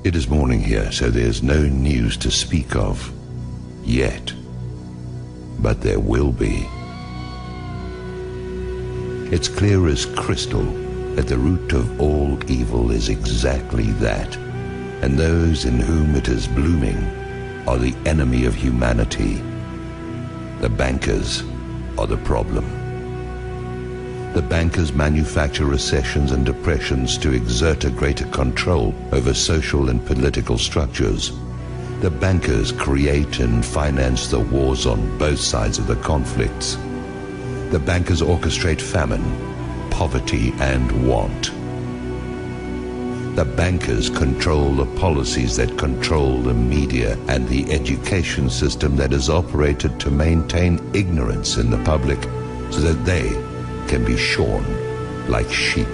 It is morning here, so there's no news to speak of yet. But there will be. It's clear as crystal that the root of all evil is exactly that, and those in whom it is blooming are the enemy of humanity. The bankers are the problem. The bankers manufacture recessions and depressions to exert a greater control over social and political structures. The bankers create and finance the wars on both sides of the conflicts. The bankers orchestrate famine, poverty, and want. The bankers control the policies that control the media and the education system that is operated to maintain ignorance in the public so that they can be shorn like sheep.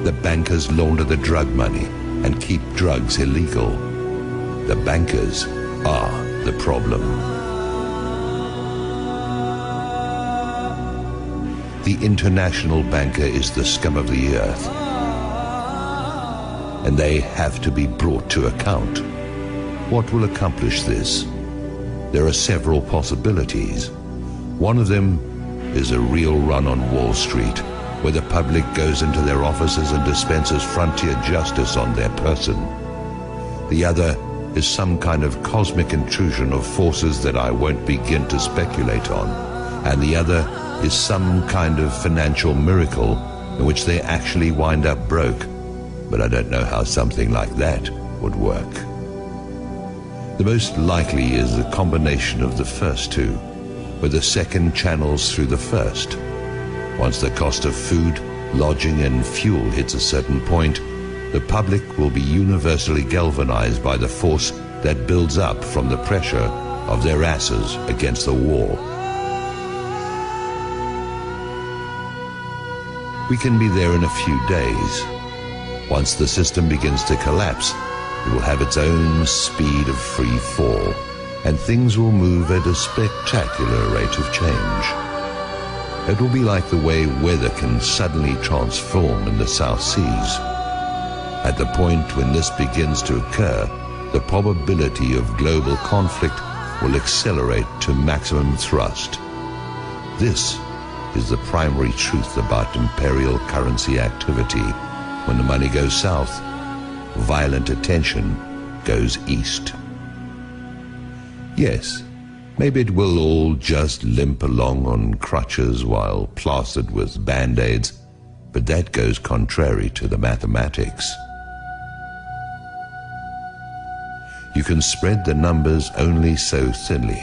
The bankers launder the drug money and keep drugs illegal. The bankers are the problem. The international banker is the scum of the earth, and they have to be brought to account. What will accomplish this? There are several possibilities. One of them is a real run on Wall Street, where the public goes into their offices and dispenses frontier justice on their person. The other is some kind of cosmic intrusion of forces that I won't begin to speculate on. And the other is some kind of financial miracle in which they actually wind up broke. But I don't know how something like that would work. The most likely is a combination of the first two, where the second channels through the first. Once the cost of food, lodging, and fuel hits a certain point, the public will be universally galvanized by the force that builds up from the pressure of their asses against the wall. We can be there in a few days. Once the system begins to collapse, it will have its own speed of free fall, and things will move at a spectacular rate of change. It will be like the way weather can suddenly transform in the South Seas. At the point when this begins to occur, the probability of global conflict will accelerate to maximum thrust. This is the primary truth about imperial currency activity. When the money goes south, violent attention goes east. Yes, maybe it will all just limp along on crutches while plastered with band-aids, but that goes contrary to the mathematics. You can spread the numbers only so thinly,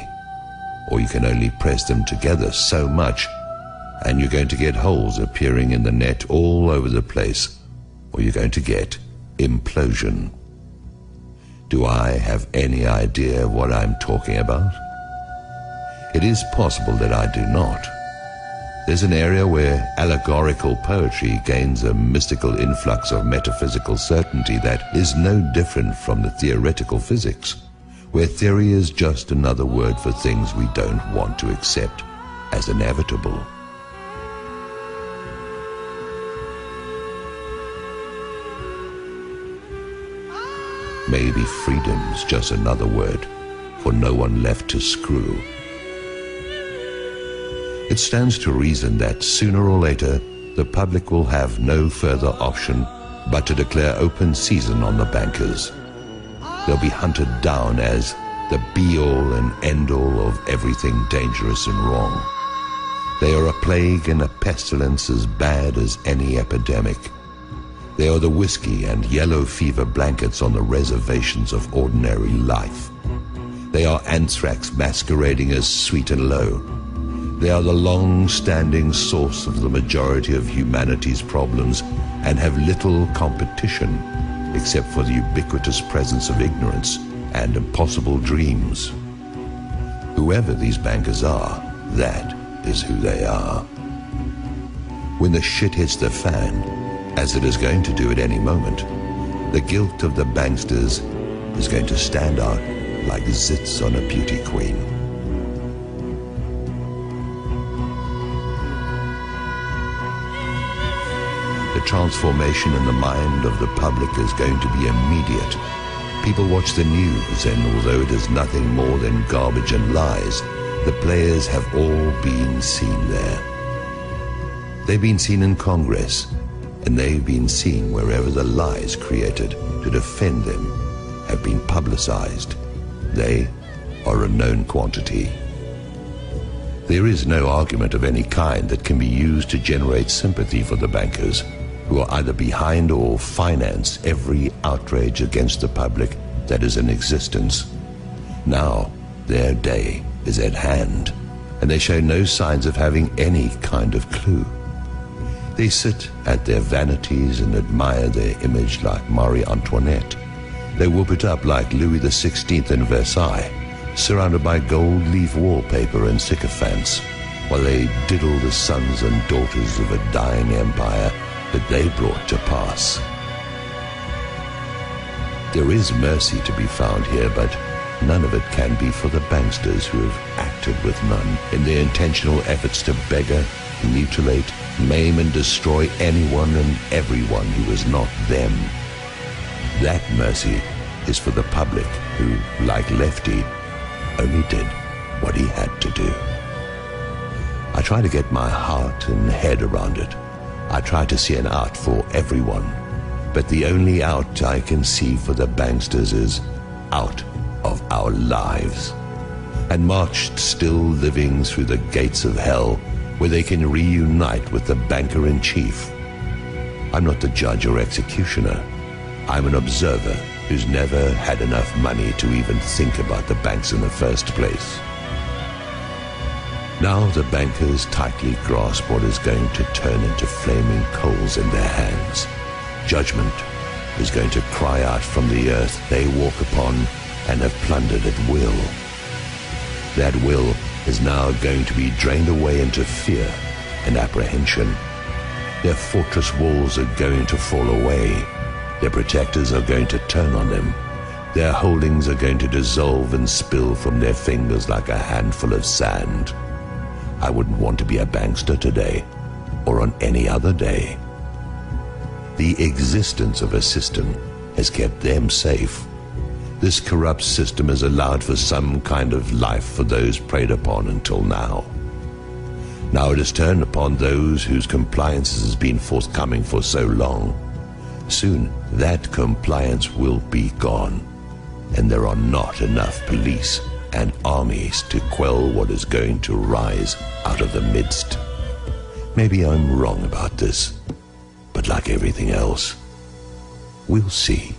or you can only press them together so much, and you're going to get holes appearing in the net all over the place, or you're going to get implosion. Do I have any idea what I'm talking about? It is possible that I do not. There's an area where allegorical poetry gains a mystical influx of metaphysical certainty that is no different from the theoretical physics, where theory is just another word for things we don't want to accept as inevitable. Maybe freedom's just another word for no one left to screw. It stands to reason that sooner or later the public will have no further option but to declare open season on the bankers. They'll be hunted down as the be-all and end-all of everything dangerous and wrong. They are a plague and a pestilence as bad as any epidemic. They are the whiskey and yellow fever blankets on the reservations of ordinary life. They are anthrax masquerading as sweet and low. They are the long-standing source of the majority of humanity's problems and have little competition except for the ubiquitous presence of ignorance and impossible dreams. Whoever these bankers are, that is who they are. When the shit hits the fan, as it is going to do at any moment, the guilt of the banksters is going to stand out like zits on a beauty queen. The transformation in the mind of the public is going to be immediate. People watch the news, and although it is nothing more than garbage and lies, the players have all been seen there. They've been seen in Congress, and they've been seen wherever the lies created to defend them have been publicized. They are a known quantity. There is no argument of any kind that can be used to generate sympathy for the bankers, who are either behind or finance every outrage against the public that is in existence. Now, their day is at hand, and they show no signs of having any kind of clue. They sit at their vanities and admire their image like Marie Antoinette. They whoop it up like Louis XVI in Versailles, surrounded by gold leaf wallpaper and sycophants, while they diddle the sons and daughters of a dying empire that they brought to pass. There is mercy to be found here, but none of it can be for the banksters who have acted with none in their intentional efforts to beggar, mutilate, maim and destroy anyone and everyone who is not them. That mercy is for the public who, like Lefty, only did what he had to do. I try to get my heart and head around it. I try to see an out for everyone, but the only out I can see for the banksters is out of our lives, and marched still living through the gates of hell, where they can reunite with the banker-in-chief. I'm not the judge or executioner. I'm an observer who's never had enough money to even think about the banks in the first place. Now the bankers tightly grasp what is going to turn into flaming coals in their hands. Judgment is going to cry out from the earth they walk upon and have plundered at will. That will is now going to be drained away into fear and apprehension. Their fortress walls are going to fall away. Their protectors are going to turn on them. Their holdings are going to dissolve and spill from their fingers like a handful of sand. I wouldn't want to be a bankster today, or on any other day. The existence of a system has kept them safe. This corrupt system has allowed for some kind of life for those preyed upon until now. Now it has turned upon those whose compliance has been forthcoming for so long. Soon that compliance will be gone, and there are not enough police and armies to quell what is going to rise out of the midst. Maybe I'm wrong about this, but like everything else, we'll see.